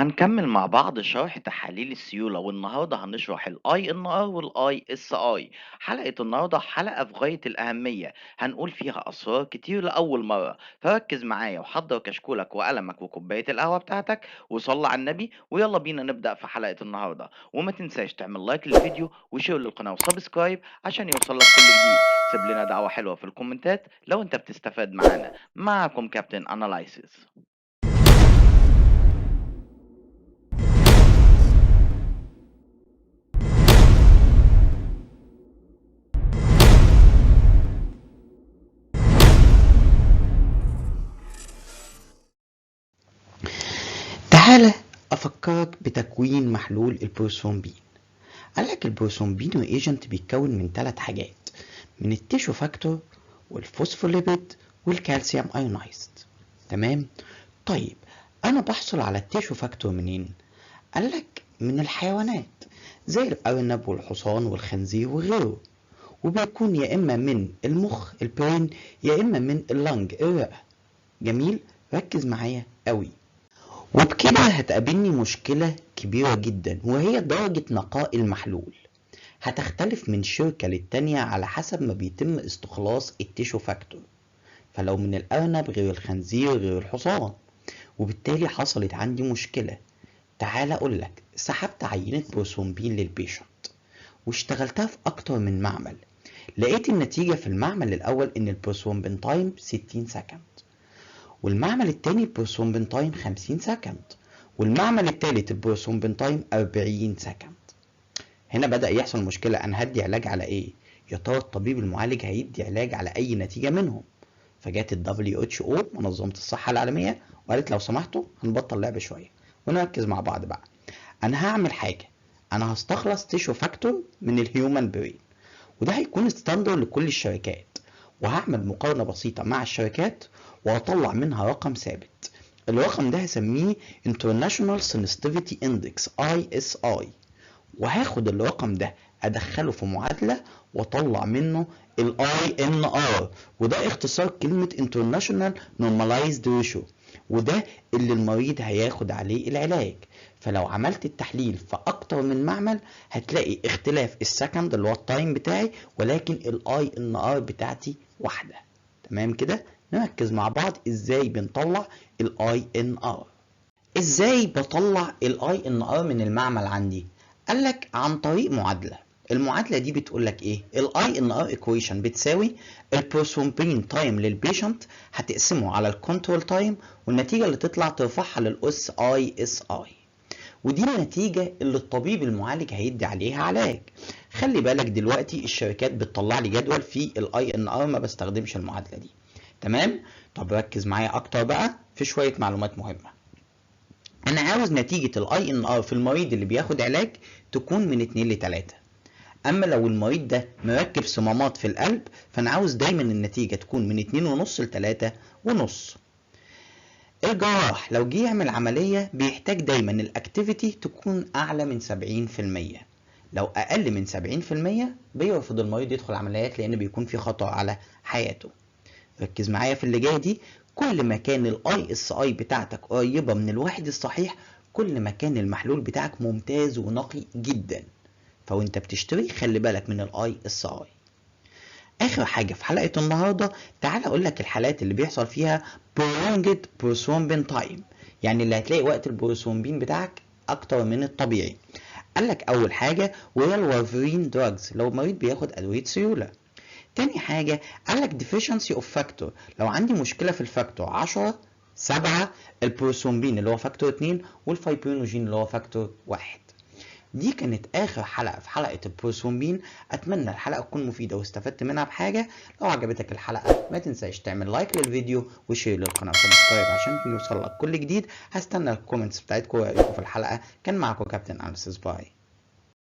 هنكمل مع بعض شرح تحاليل السيولة والنهاردة هنشرح ال INR وال ISI. حلقة النهاردة حلقة في غاية الأهمية، هنقول فيها أسرار كتير لأول مرة، فركز معايا وحضر كشكولك وقلمك وكوباية القهوة بتاعتك وصلي على النبي ويلا بينا نبدأ في حلقة النهاردة. وما تنساش تعمل لايك للفيديو وشير للقناة وسبسكرايب عشان يوصلك كل جديد. سيب لنا دعوة حلوة في الكومنتات لو انت بتستفاد معانا. معكم كابتن أنالايسيس. تعالى أفكرك بتكوين محلول البروثرومبين. قالك البروثرومبين ايجنت بيتكون من 3 حاجات، من التيشو فاكتور والفوسفوليبيد والكالسيوم ايونايزد. تمام؟ طيب أنا بحصل على التيشو فاكتور منين؟ قالك من الحيوانات زي الأرنب والحصان والخنزير وغيره، وبيكون يا إما من المخ البرين يا إما من اللنج الرئة. جميل؟ ركز معايا قوي. وبكده هتقابلني مشكلة كبيرة جدا، وهي درجة نقاء المحلول. هتختلف من شركة للتانية على حسب ما بيتم استخلاص التيشو فاكتور، فلو من الأرنب غير الخنزير غير الحصان، وبالتالي حصلت عندي مشكلة. تعال أقولك، سحبت عينة بروثرومبين للبيشنت واشتغلتها في أكتر من معمل. لقيت النتيجة في المعمل الأول إن البروثرومبين تايم 60 سكند، والمعمل التاني البروثرومبين تايم 50 سكند، والمعمل التالت البروثرومبين تايم 40 سكند. هنا بدأ يحصل مشكلة، أنا هدي علاج على إيه؟ يا ترى الطبيب المعالج هيدي علاج على أي نتيجة منهم؟ فجات ال WHO منظمة الصحة العالمية وقالت لو سمحتوا هنبطل لعب شوية ونركز مع بعض بقى. أنا هعمل حاجة، أنا هستخلص تيشو فاكتور من الهيومن برين، وده هيكون ستاندر لكل الشركات، وهعمل مقارنة بسيطة مع الشركات وهطلع منها رقم ثابت. الرقم ده هسميه International Sensitivity Index ISI، وهاخد الرقم ده ادخله في معادلة واطلع منه ال INR، وده اختصار كلمة International Normalized Ratio، وده اللي المريض هياخد عليه العلاج. فلو عملت التحليل في اكتر من معمل هتلاقي اختلاف السكند اللي هو التايم بتاعي، ولكن ال INR بتاعتي واحدة. تمام كده؟ نركز مع بعض ازاي بنطلع ال INR. ازاي بطلع ال INR من المعمل عندي؟ قالك عن طريق معادلة. المعادلة دي بتقولك ايه؟ ال INR equation بتساوي البروثرومبين تايم للبيشنت هتقسمه على الكنترول تايم، والنتيجة اللي تطلع ترفعها للأس ISI، ودي النتيجة اللي الطبيب المعالج هيدي عليها علاج. خلي بالك دلوقتي الشركات بتطلع لي جدول فيه ال INR، ما بستخدمش المعادلة دي. تمام؟ طب ركز معايا اكتر بقى في شوية معلومات مهمة. انا عاوز نتيجة ال INR في المريض اللي بياخد علاج تكون من 2 ل 3. اما لو المريض ده مركب صمامات في القلب فانا عاوز دايما النتيجة تكون من 2.5 ل 3.5. الجراح لو جه يعمل عملية بيحتاج دايما الاكتيفيتي تكون اعلى من 70%. لو اقل من 70% بيرفض المريض يدخل عمليات لان بيكون في خطر على حياته. ركز معايا في اللي جاي دي، كل ما كان ال ISI بتاعتك قريبة من الواحد الصحيح كل ما كان المحلول بتاعك ممتاز ونقي جدا. فوانت بتشتري خلي بالك من ال ISI. اخر حاجة في حلقة النهاردة، تعال اقول لك الحالات اللي بيحصل فيها prolonged prothrombin time، يعني اللي هتلاقي وقت البروثرومبين بتاعك اكتر من الطبيعي. قال لك اول حاجة وهي الوارفرين دراجز، لو مريض بياخد ادوية سيولة. تاني حاجة قالك deficiency of factor، لو عندي مشكلة في الفاكتور 10 7 البروثرومبين اللي هو فاكتور 2 والفايبرينوجين اللي هو فاكتور 1. دي كانت اخر حلقة في حلقة البروثرومبين. اتمنى الحلقة تكون مفيدة واستفدت منها بحاجة. لو عجبتك الحلقة ما تنساش تعمل لايك للفيديو وشير للقناة وسبسكرايب عشان يوصلك كل جديد. هستنى الكومنتس بتاعتكم ورأيكم في الحلقة. كان معكم كابتن أناليسيس. باي.